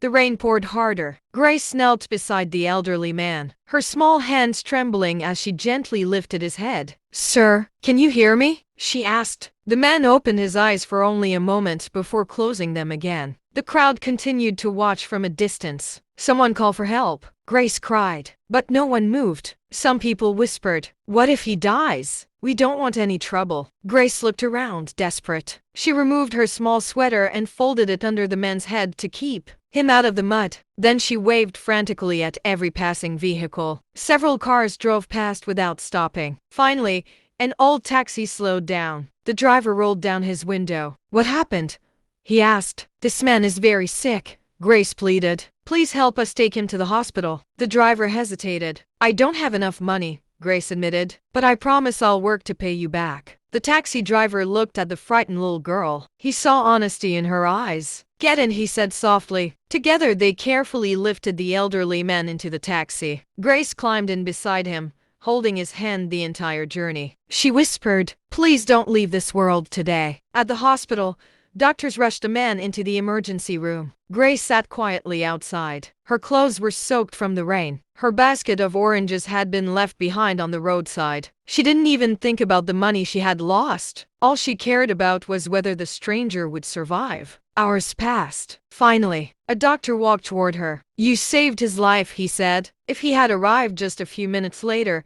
The rain poured harder. Grace knelt beside the elderly man, her small hands trembling as she gently lifted his head. "Sir, can you hear me?" she asked. The man opened his eyes for only a moment before closing them again. The crowd continued to watch from a distance. "Someone call for help," Grace cried. But no one moved. Some people whispered, "What if he dies? We don't want any trouble." Grace looked around, desperate. She removed her small sweater and folded it under the man's head to keep him out of the mud. Then she waved frantically at every passing vehicle. Several cars drove past without stopping. Finally, an old taxi slowed down. The driver rolled down his window. "What happened?" he asked. "This man is very sick," Grace pleaded. "Please help us take him to the hospital." The driver hesitated. "I don't have enough money," Grace admitted, "but I promise I'll work to pay you back." The taxi driver looked at the frightened little girl. He saw honesty in her eyes. "Get in," he said softly. Together they carefully lifted the elderly man into the taxi. Grace climbed in beside him, holding his hand the entire journey. She whispered, "Please don't leave this world today." At the hospital, doctors rushed the man into the emergency room. Grace sat quietly outside. Her clothes were soaked from the rain. Her basket of oranges had been left behind on the roadside. She didn't even think about the money she had lost. All she cared about was whether the stranger would survive. Hours passed. Finally, a doctor walked toward her. "You saved his life," he said. "If he had arrived just a few minutes later,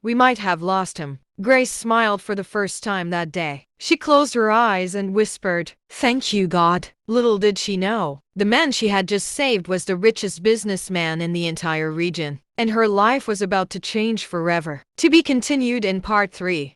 we might have lost him." Grace smiled for the first time that day. She closed her eyes and whispered, "Thank you, God." Little did she know, the man she had just saved was the richest businessman in the entire region, and her life was about to change forever. To be continued in part 3.